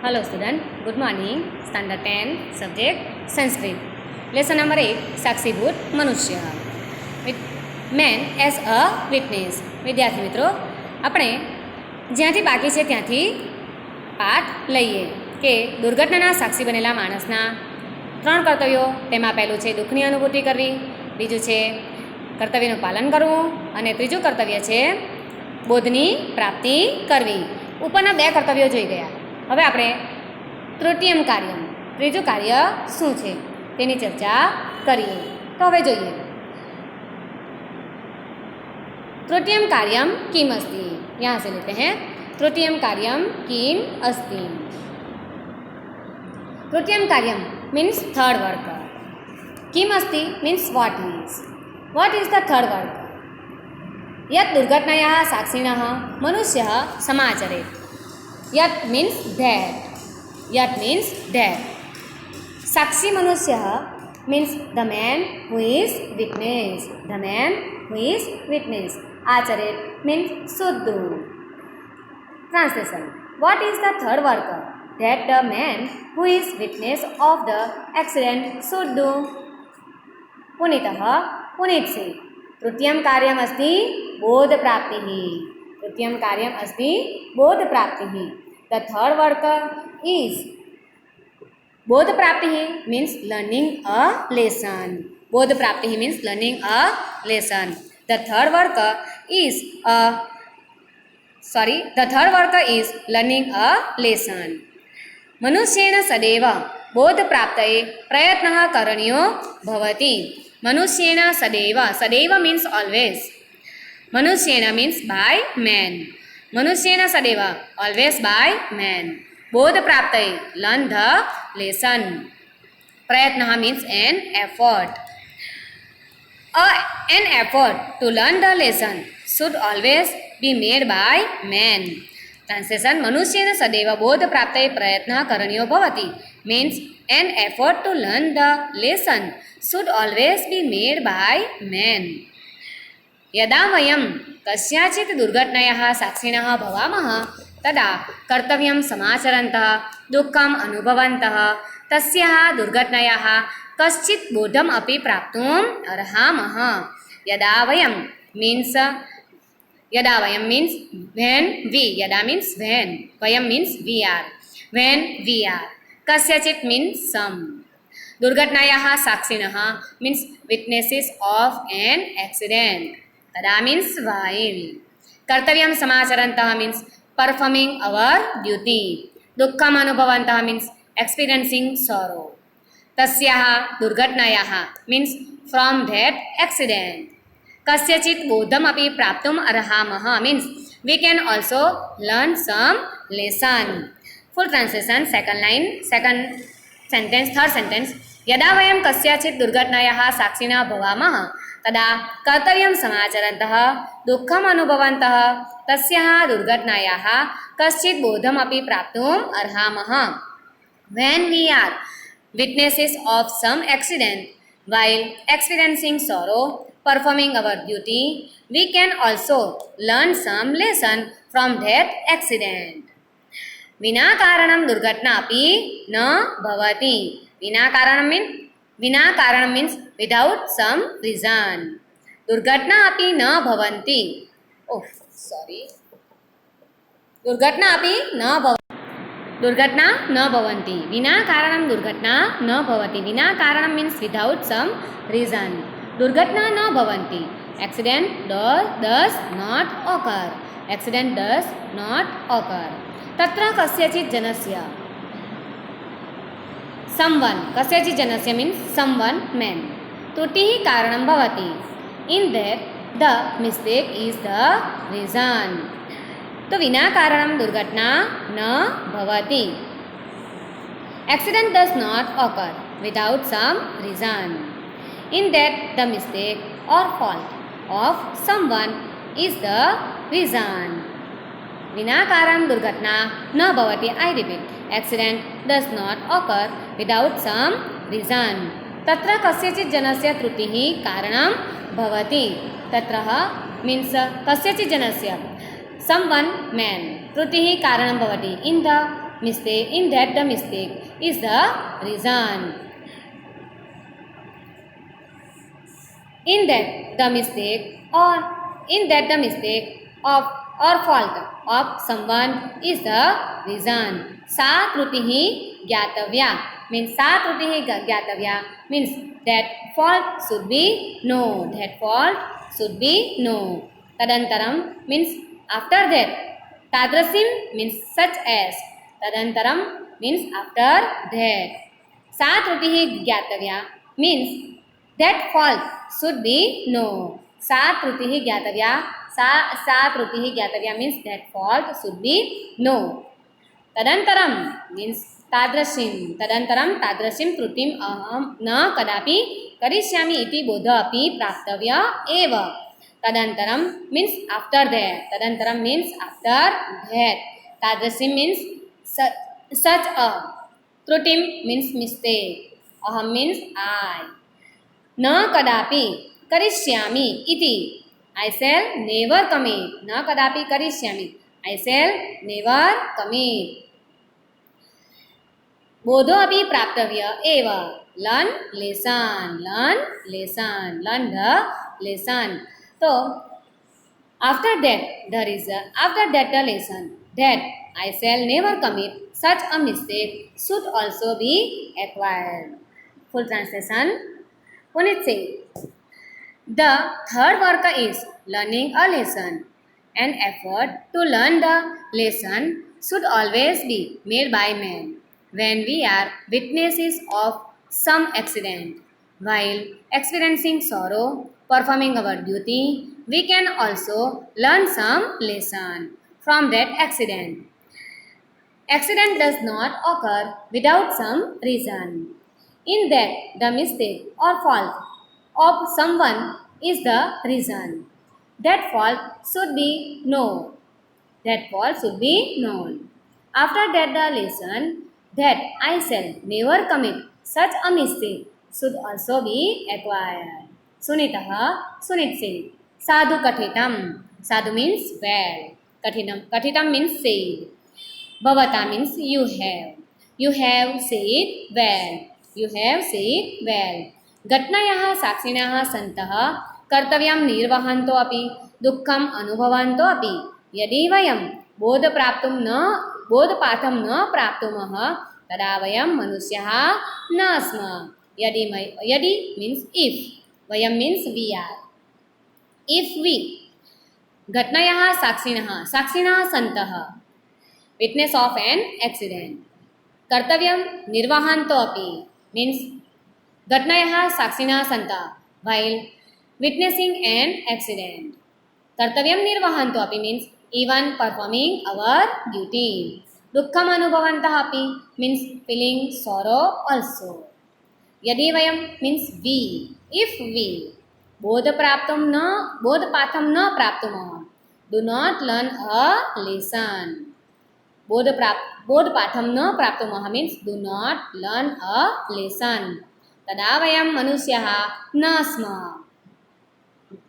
Hello student, good morning. Standard 10, subject Sanskrit. Lesson number 8, સાક્ષીભૂત મનુષ્ય with man as a witness. વિદ્યાર્થી મિત્રો, આપણે જ્યાંથી બાકી છે ત્યાંથી પાઠ લઈએ કે દુર્ઘટનાના સાક્ષી બનેલા માણસના 3 કર્તવ્યો. તેમાં પહેલું છે દુઃખની અનુભૂતિ કરવી, બીજું છે કર્તવ્યનું પાલન કરવું અને ત્રીજું કર્તવ્ય છે બોધની પ્રાપ્તિ કરવી. ઉપરના 2 કર્તવ્યો જોઈ ગયા. હવે આપણે તૃતીયમ કાર્યમ, ત્રીજું કાર્ય શું છે તેની ચર્ચા કરીએ. તો હવે જોઈએ तृतीयम कार्यम किम अस्ति. यहाँ से लेते हैं तृतीयम कार्यम किम अस्ति. तृतीयम कार्यम मीन्स थर्ड वर्क. किम अस्ति means what is the third work. यत् दुर्घटनायाः साक्षिणः मनुष्यः समाचरेत्. यत् मीन्स दैट. साक्षी मनुष्यः means the man who is witness. आचरेत means should do. Translation. What is the third work that the man who is witness of the accident should do? पुनीतः पुनीत्सि. तृतीयं कार्यम् अस्ति बोधप्राप्तिः. The third work is बोधप्राप्तिः means learning a lesson. बोधप्राप्तिः means learning a lesson. The third work is learning a lesson. मनुष्येण सदैव बोधप्राप्तये प्रयत्नः करणीयो भवति. मनुष्येण सदैव means always. मनुष्येण means by man. मनुष्येण सदैव always by man. बोधप्राप्तये learn the lesson. प्रयत्नः means an effort. An effort to learn the lesson should always be made by man. Translation. मनुष्येन सदैव बोधप्राप्तये प्रयत्नः करणीयो भवति means an effort to learn the lesson should always be made by man. यदा वयं कस्याचित् दुर्घटनायाः साक्षिणः भवामः तदा कर्तव्यं समाचरन्तः दुःखम् अनुभवन्तः तस्याः दुर्घटनायाः कश्चित् बोधम् अपि प्राप्तुम् अर्हामः. यदा वयं means when we. यदा means when. वयं means we are. When we are. कस्यचित् means some. दुर्घटनायाः साक्षिणः means witnesses of an accident. तदा means while. कर्तव्यं समाचरन्तः means performing our duty. दुःखम् अनुभवन्तः means experiencing sorrow. तस्याः दुर्घटनायाः means from that accident. कस्यचित् बोधमपि प्राप्तुम् अर्हामः means we can also learn some lesson. Full translation. Second line, second sentence, third sentence. यदा वयं कस्याचित् दुर्घटनायाः साक्षिणः भवामः तदा कर्तव्यं समाचरन्तः दुःखम् अनुभवन्तः तस्याः दुर्घटनायाः कश्चित् बोधमपि प्राप्तुम् अर्हामः. When we are witnesses of some accident while experiencing sorrow, performing our duty, we can also learn some lesson from that accident. विना कारणं दुर्घटना अपि न भवति. विना कारण means without some reason. दुर्घटना अपि न भवन्ति. दुर्घटना न भवन्ति. विना कारणं दुर्घटना न भवति. विना कारणं means without some reason. दुर्घटना न भवन्ति. Accident does not occur. तत्र कस्यचित् जनस्य means someone man. त्रुटिः कारणं भवति. In that the mistake is the reason. तो विना कारणं दुर्घटना न भवति. Accident does not occur without some reason. In that the mistake or fault of someone is the reason. विना कारणं दुर्घटना न भवति. I repeat. Accident does not occur without some reason. तत्र कस्यचित् जनस्य त्रुटिः कारणं भवति. तत्र means कस्यचित् जनस्य someone man. त्रुटिः कारणं भवति. In the mistake, in that the mistake is the reason. In that the mistake or in that the mistake of or fault of someone is the reason. Sa trutihi gyatavya means sa trutihi gyatavya means that fault should be known. That fault should be known. Tadantaram means after that. Tadrasim means such as. Tadantaram means after that. Sa trutihi gyatavya means that fault should be known. Sa trutihi gyatavya. Sa trutihi gyatavya means that fault should be known. Tadantaram means tadrasim. Tadantaram tadrasim trutim aham na kadapi karishyami iti bodha api praptavya eva. Tadantaram means after that. Tadantaram means after that. Tadrasim means such a. Trutim means mistake. Aham means I. Na kadapi karishyami iti. I shall never commit. Na kadapi karishyami. I shall never commit. Bodho api praptavya eva. Learn lesson. Learn lesson. Learn the lesson. So, after that the lesson that I shall never commit such a mistake should also be acquired. Full translation. Punit says, the third work is learning a lesson. An effort to learn the lesson should always be made by men when we are witnesses of some accident. While experiencing sorrow, performing our duty, we can also learn some lesson from that accident. Accident does not occur without some reason. In that, the mistake or fault of someone is the reason. That fault should be known. That fault should be known. After that, the lesson that I shall never commit such a mistake should also be acquired. Sunitah, Sunit said, Sadhu kathitam. Sadhu means well. Kathitam means said. Bhavata means you have. You have said well. You have said well. घटनायाः साक्षिणः सन्तः कर्तव्यं निर्वहन्तो अपि दुःखम् अनुभवन्तो अपि यदि वयं बोधपाठं न प्राप्नुमः तदा वयं मनुष्याः न स्मः. यदि means if. वयं means we are. If we. घटनायाः साक्षिणः सन्तः witness of an accident. कर्तव्यं निर्वहन्तो अपि means घटनायाः साक्षिणः सन्तः while witnessing an accident. कर्तव्यं निर्वहन्तो अपि means even performing our duty. दुःखम् अनुभवन्तः अपि means feeling sorrow also. यदि वयं means we. If we बोधपाठं न प्राप्नुमः do not learn a lesson. बोधपाठं न प्राप्नुमः means do not learn a lesson. तदा वयं मनुष्याः न स्मः.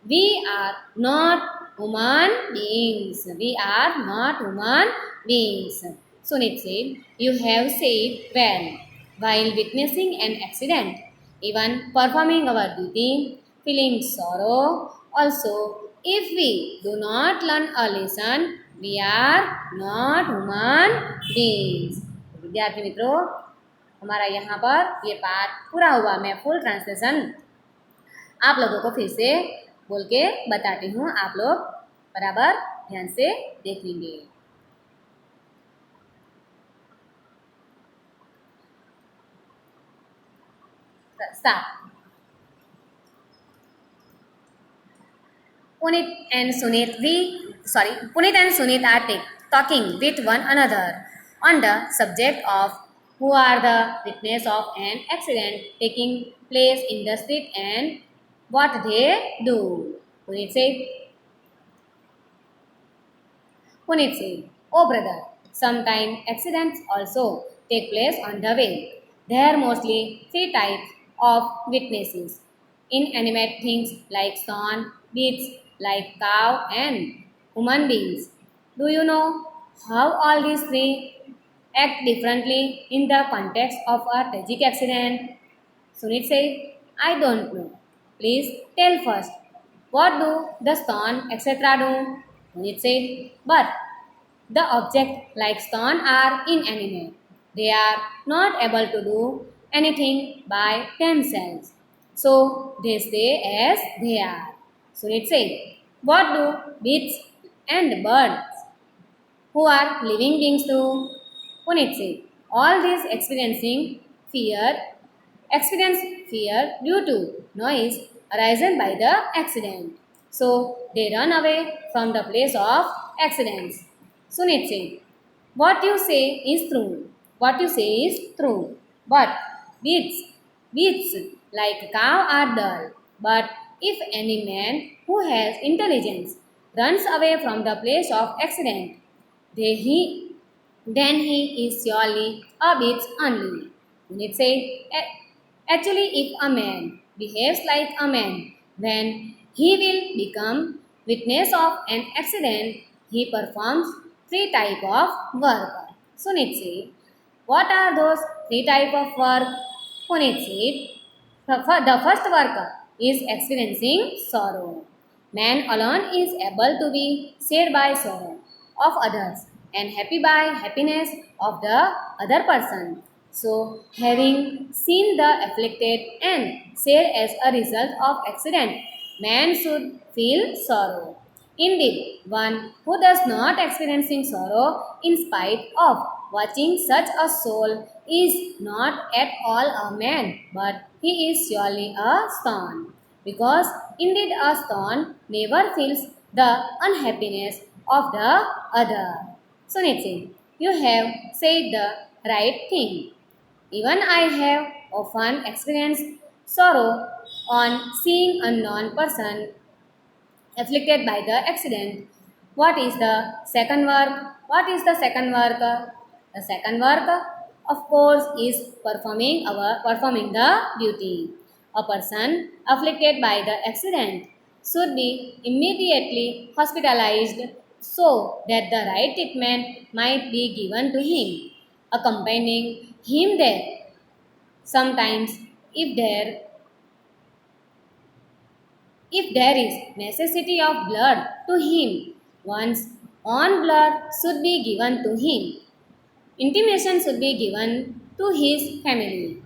We are not human beings. We are not human beings. Sunit said, you have said well. While witnessing an accident, even performing our duty, feeling sorrow, also, if we do not learn a lesson, we are not human beings. विद्यार्थी मित्रों, हमारा यहाँ पर ये पाठ पूरा हुआ. मैं फुल ट्रांसलेशन आप लोगों को फिर से बोल के बताती हूँ. आप लोग बराबर ध्यान से देख लेंगे. Start. Punit and Sunit are talking with one another on the subject of who are the witness of an accident taking place in the street and what they do. Punit said, oh brother, sometimes accidents also take place on the way. There are mostly three types of witnesses. Inanimate things like stone, beasts like cow and human beings. Do you know how all these three act differently in the context of a tragic accident? Sunit said, I don't know. Please tell first. What do the stone, etc. do? Punit said, but the objects like stone are inanimate. They are not able to do anything by themselves. So they stay as they are. Sunit said, what do beasts and birds who are living beings do? Punit said, all these experience fear due to noise arisen by the accident. So they run away from the place of accidents. Sunit said, what you say is true. What you say is true. But beasts like cow are dull. But if any man who has intelligence runs away from the place of accident, then he is surely a beast only. Punit said, actually, if a man behaves like a man, then he will become witness of an accident. He performs three types of work. Sunit said, what are those three types of work? Punit said, the first work is experiencing sorrow. Man alone is able to be sad by sorrow of others and happy by happiness of the other person. So, having seen the afflicted and sad as a result of accident, man should feel sorrow. Indeed, one who does not experiencing sorrow in spite of watching such a soul is not at all a man, but he is surely a stone. Because indeed a stone never feels the unhappiness of the other. Sunit Singh, you have said the right thing. Even I have often experienced sorrow on seeing a unknown person afflicted by the accident. What is the second work? What is the second work? The second work, of course, is performing the duty. A person afflicted by the accident should be immediately hospitalized so that the right treatment might be given to him, accompanying him there. Sometimes, if there if there is necessity of blood to him, one's own blood should be given to him. Intimation should be given to his family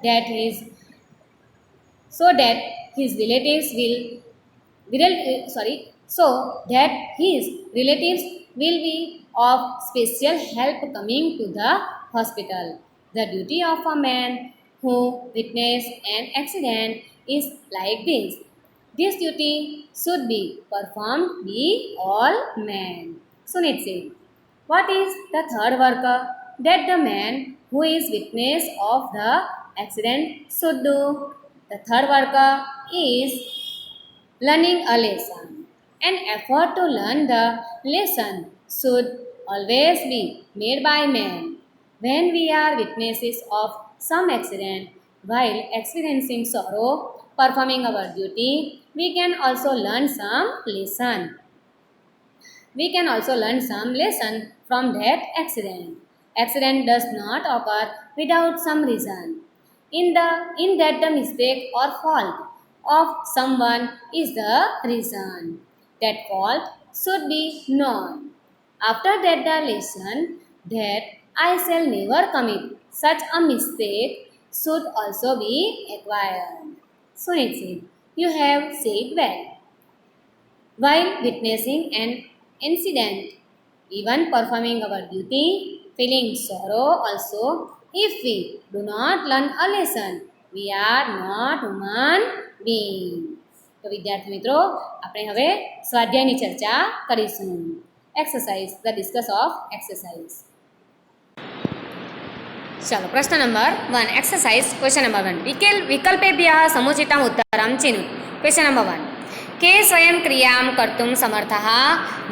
that his so that his relatives so that his relatives will be of special help coming to the hospital. The duty of a man who witnessed an accident is like this. This duty should be performed by all men. Sunit Singh, what is the third worker that the man who is witness of the accident should do? The third worker is learning a lesson. An effort to learn the lesson should always be made by men. When we are witnesses of some accident while experiencing sorrow, performing our duty, we can also learn some lesson. We can also learn some lesson from that accident. Accident does not occur without some reason. In that the mistake or fault of someone is the reason. That fault should be known. After that the lesson that I shall never commit such a mistake should also be acquired. Sunit Singh, you have said well. While witnessing an incident, even performing our duty, feeling sorrow also, if we do not learn a lesson, we are not human beings. તો વિદ્યાર્થી મિત્રો આપણે હવે સ્વાધ્યાયની ચર્ચા કરીશું. Exercise, the discuss of exercise. चलो प्रश्न number 1 exercise question number 1 विकल्पेभ्यः समुचितम् उत्तरं चिनु. क्वेश्चन नंबर 1 के स्वयं क्रियां कर्तुं समर्थः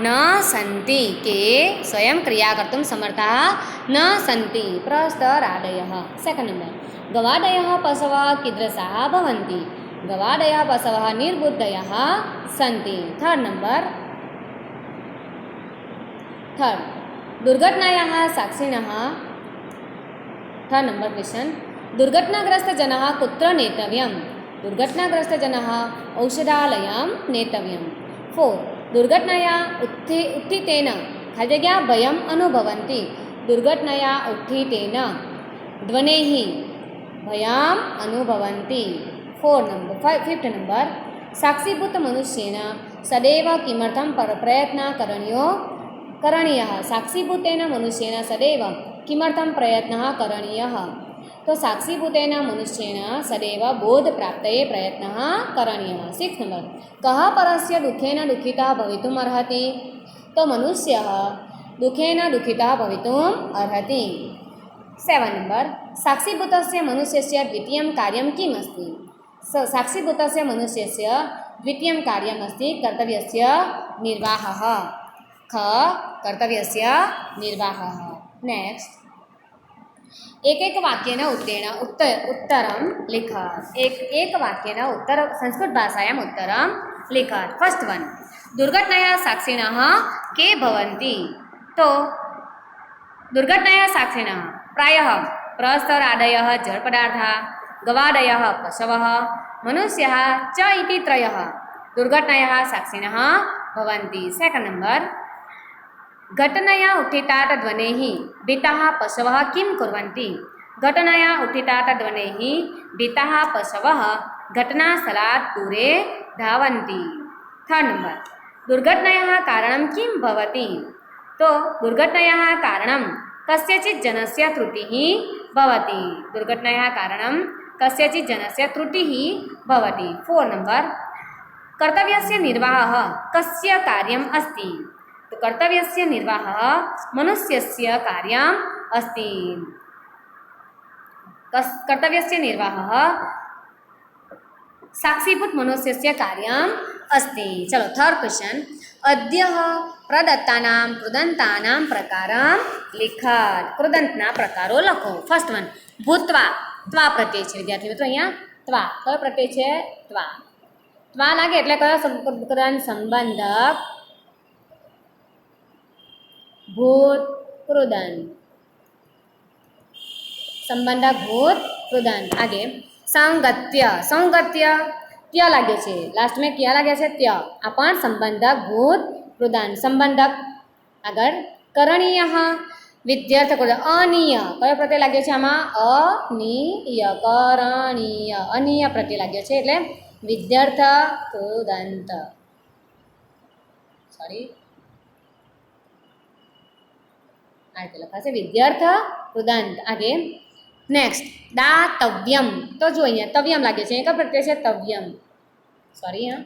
न सन्ति. के स्वयं क्रिया कर्तुं समर्थः न सन्ति. प्रस्तरादयः. सेकंड नंबर गवादयः पशवः कीदृशाः भवन्ति. गवादयः पशवः निर्बुद्धयः सन्ति. थर्ड दुर्घटनायाः साक्षिणः थर्ड नंबर क्वेश्चन दुर्घटनाग्रस्तजनः कुत्र नेतव्यं दुर्घटनाग्रस्तजनः औषधालयं नेतव्यं फोर दुर्घटनाया उत्थितेन खाद्यज्ञा भयम् अनुभवन्ति दुर्घटनाया उत्थितेन ध्वनेः भयम् अनुभवन्ति फिफ्थ नंबर साक्षीभूत मनुष्येन सदैव किमर्थं प्रयत्नः करणीयः साक्षीभूतेन मनुष्येन सदैव किमर्थं प्रयत्नः करणीयः तो साक्षीभूतेन मनुष्येन सदैव बोधप्राप्तये प्रयत्नः करणीयः सिक्स् नंबर कः परस्य दुःखेन दुःखितः भवितुम् अर्हति तो मनुष्यः दुःखेन दुःखितः भवितुम् अर्हति सेवेन् नंबर साक्षीभूतस्य मनुष्यस्य द्वितीयं कार्यं किम् अस्ति साक्षीभूतस्य मनुष्यस्य द्वितीयं कार्यम् अस्ति कर्तव्यस्य निर्वाहः ख कर्तव्यस्य निर्वाहः नेक्स्ट एक वाक्येन उत्तरं लिख एक वाक्येन उत्तर संस्कृत भाषायाम् उत्तरं लिख फर्स्ट वन दुर्घटनाया साक्षिणः के भवन्ति तो दुर्घटनाया साक्षिणः प्रायः प्रस्तरादयः जडपदार्थाः गवादयः पशवः मनुष्यः च इति त्रयः दुर्घटनायाः साक्षिणः भवन्ति सेकंड नंबर घटनाया उत्थितात् ध्वनेः भीताः पशवः किं कुर्वन्ति घटनाया उत्थितात् ध्वनेः भीताः पशवः घटनास्थलात् दूरे धावन्ति थर्ड नंबर दुर्घटनायाः कारणं किं भवति तो दुर्घटनायाः कारणं कस्यचित् जनस्य त्रुटिः भवति दुर्घटनायाः कारणं कस्यचित् जनस्य त्रुटिः भवति फोर्थ नंबर कर्तव्यस्य निर्वाहः कस्य कार्यम् अस्ति तो कर्तव्यस्य निर्वाहः मनुष्यस्य कार्यम् अस्ति कर्तव्यस्य निर्वाहः साक्षीभूत मनुष्यस्य कार्यम् अस्ति चलो थर्ड क्वेश्चन अद्य प्रदत्तानां कृदन्तानां प्रकारं लिख कृदंतना प्रकारो लखो फर्स्ट वन भूत्वा त्वा प्रत्यय છે વિદ્યાર્થી મિત્રો અહીંયા ત્વા કયો પ્રત્યય છે ત્વા ત્વા લાગે એટલે કયો સંબંધક भूत कृदंत संबंधक भूत कृदंत आगे संगत्य संगत्य त्या लागे छे लास्ट में क्या लागे छे त्या आ पण संबंधक भूत कृदंत संबंधक आगर करणीय विद्यार्थ कृदंत अनीय कयो प्रत्यय लागे छे आमां अनीय करणीय अनीय प्रत्यय लागे छे એટલે विद्यार्थ कृदंत सॉरी लखाशे विद्यार्थ कृदंत आगे नेक्स्ट दातव्यम तो जो अँ तव्यम लगे क्या प्रत्यय है तव्यम सॉरी हाँ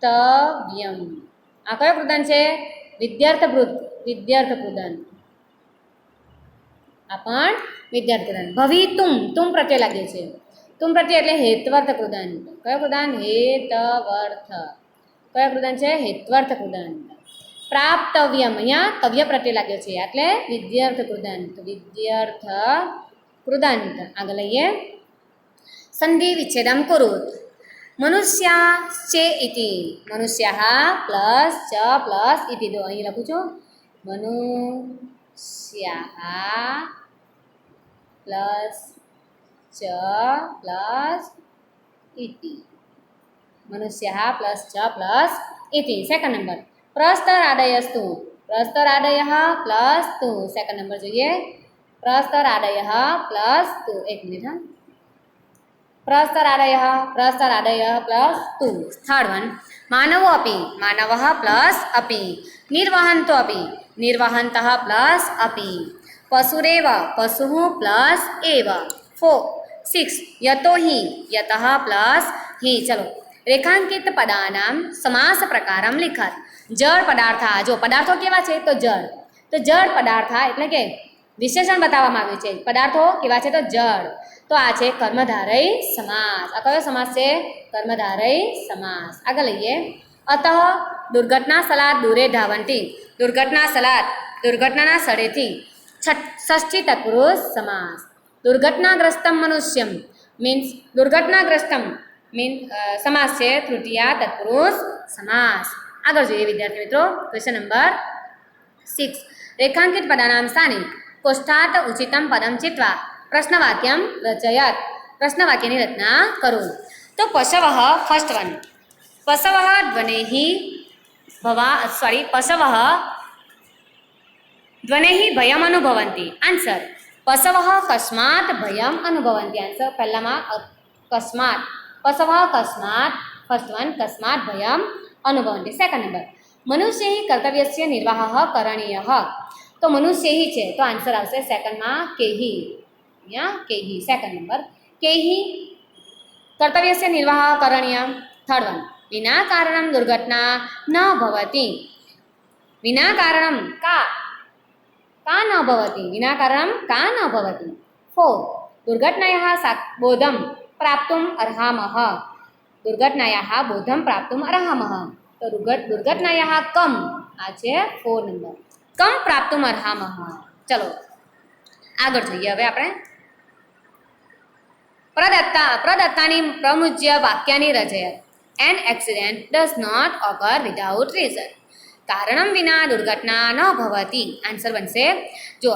तव्यम आ कयो कृदंत है विद्यार्थ कृदंत आपण विद्यार्थ कृदंत भवितुम तुम प्रत्यय लगे तुम प्रत्यय एटले हेतवर्थ कृदंत कयो कृदंत हेतवर्थ कयो कृदंत है हेतवर्थ कृदंत प्राप्तव्यम अँ तव्य प्रत्यय लगे एटले विद्यार्थ कृदंत आगे लईए संधि विच्छेदम कुरुत मनुष्याश्चे इति मनुष्यः प्लस च प्लस इति दो अहीं लखुं छुं मनुष्यः प्लस च प्लस इति मनुष्यः प्लस च प्लस इति सेकंड नंबर प्रस्तरादयस्तु प्रस्तरादयः प्लस तु सेकंड नंबर જોઈએ प्रस्तरादयः प्लस तु एक मिनिट हाँ प्रस्तरादयः प्लस तु थर्ड वन मानवो अपि मानवः प्लस अपि निर्वहन्तो अपि निर्वहन्तः प्लस अपि पशुरेव पशुः प्लस एव 6 यतो हि यतः प्लस हि चलो रेखांकित पदानां समास प्रकारं लिखत जड़ पदार्था जो पदार्थो केवा छे तो जड़ पदार्था एटले के विशेषण बताववामां आव्युं छे पदार्थो केवा छे तो जड़ तो आ छे कर्मधारय समास आ कयो समास छे कर्मधारय समास आगे लईए अतः दुर्घटना स्थलात् दूरे धावन्ति दुर्घटना स्थलात् दुर्घटनाना स्थळेथी षष्ठी तत्पुरुष समास दुर्घटनाग्रस्तं मनुष्यं मीन्स दुर्घटनाग्रस्तं समास है तृतीया तत्पुरुष समास आगे જોઈએ વિદ્યાર્થી મિત્રો क्वेश्चन नंबर 6. रेखांकित पदानां स्थाने कोष्ठात् उचितं पदं चित्वा प्रश्नवाक्यं रचयत. प्रश्नवाक्यની રચના કરો. તો પશવः ફર્સ્ટ વન. પશવः ध्वनेः पशवः ध्वनेः भयम् अनुभवन्ति. आंसर पशवः कस्मात् भयम् अनुभवन्ति. आंसर पहलाમાં कस्मात्. पशवः कस्मात् फर्स्ट वन कस्मात् भयम् अनुभवन्ति. सेकंड नंबर मनुष्यैः कर्तव्यस्य निर्वाहः करणीयः. तो मनुष्यैः છે તો આન્સર આવશે સેકન્ડમાં કેહી. અહીંયા કેહી સેકન્ડ નંબર કેહી कर्तव्यस्य निर्वाहः करणीयः. थर्ड वन विना कारणं दुर्घटना न भवति. विना कारणं का न भवति. विना कारणं का न भवति. 4 दुर्घटनायाः बोधं प्राप्तुम् अर्हामः. दुर्घटनायाः बोधं प्राप्तुम् अर्हामः. तो दुर्घटनायाः कम आ છે 4 नंबर कम प्राप्तुम् अर्हामः. चलो આગળ જોઈએ હવે આપણે પ્રદત્તાની પ્રમુજ્ય વાક્યાની રચયત. An accident does not occur without reason. કારણમ વિના દુર્ઘટના ન ભવતી. આન્સર બનશે જો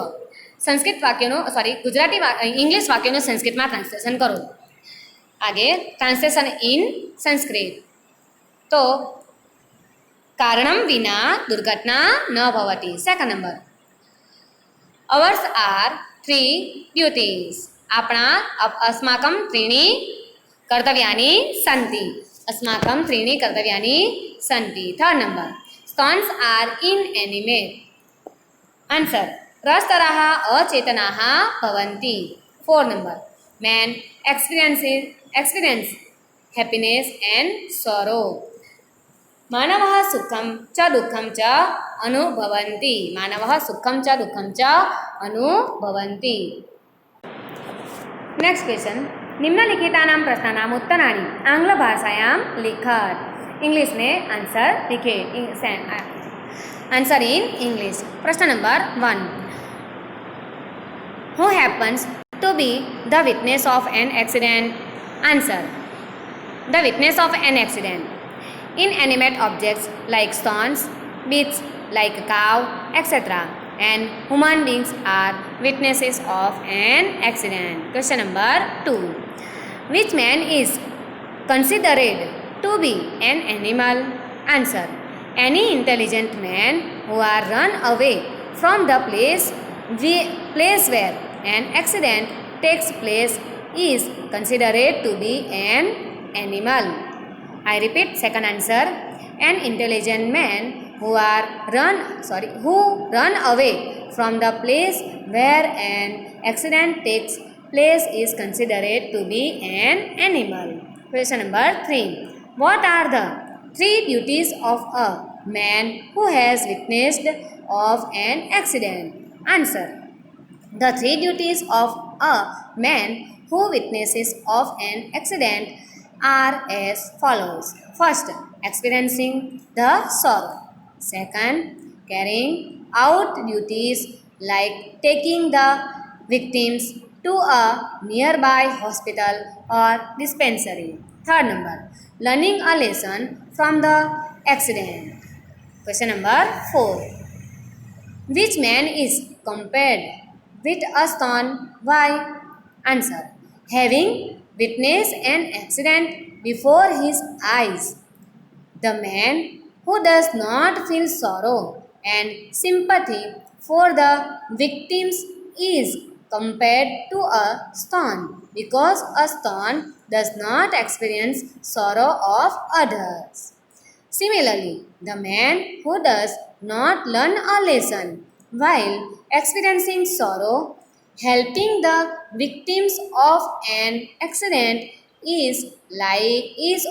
સંસ્કૃત વાક્યનું ગુજરાતી ઇંગ્લિશ વાક્યનું સંસ્કૃતમાં ટ્રાન્સલેશન કરો. आगे ट्रांसलेशन इन संस्कृत. तो कारणम विना दुर्घटना न भवति. Second number ours are 3 duties. अपना अस्माकं त्रीणि कर्तव्यानि सन्ति. अस्माकं त्रीणि कर्तव्यानि सन्ति. Third number stones are inanimate. Answer रस्तराः अचेतनाः भवन्ति. Fourth number man experience happiness and sorrow. मानवः सुखं च दुःखं च अनुभवन्ति. मानवः सुखं च दुःखं च अनुभवन्ति. नेक्स्ट क्वेश्चन निम्नलिखितानां प्रश्नानाम् उत्तराणि आङ्ग्लभाषायां लिखत. इंग्लिश में आंसर लिखे. Answer in English. प्रश्न number 1 who happens to be the witness of an accident. Answer the witness of an accident. Inanimate objects like stones, beasts like a cow, etc. and human beings are witnesses of an accident. Question number 2 which man is considered to be an animal. Answer any intelligent man who are run away from the place where an accident takes place is considered to be an animal. I repeat second answer an intelligent man who run away from the place where an accident takes place is considered to be an animal. Question number 3 what are the 3 duties of a man who has witnessed of an accident. Answer the 3 duties of a man who witnesses of an accident are as follows. First, experiencing the sorrow. Second, carrying out duties like taking the victims to a nearby hospital or dispensary. Third number, learning a lesson from the accident. Question number 4 which man is compared with a stone. Why? Answer having witnessed an accident before his eyes. The man who does not feel sorrow and sympathy for the victims is compared to a stone because a stone does not experience sorrow of others. Similarly, the man who does not learn a lesson while experiencing sorrow, helping the victims of an accident is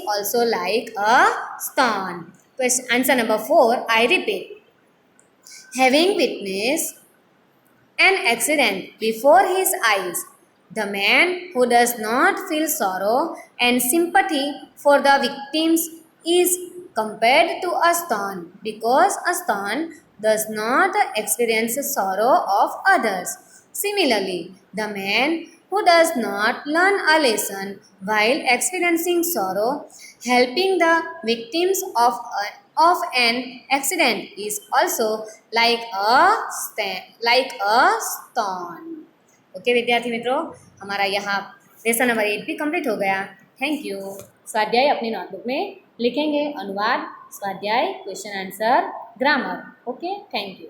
also like a stone. Answer number 4, I repeat. Having witnessed an accident before his eyes, the man who does not feel sorrow and sympathy for the victims is compared to a stone because a stone does not experience sorrow of others. Similarly, the man who does not learn a lesson while experiencing sorrow. Helping the victims of an accident is also like a stone. Okay विद्यार्थी मित्रों, हमारा यहाँ lesson number 8 भी complete हो गया। Thank you. स्वाध्याय अपनी notebook में लिखेंगे, अनुवाद, स्वाध्याय, question answer, grammar. Okay, thank you.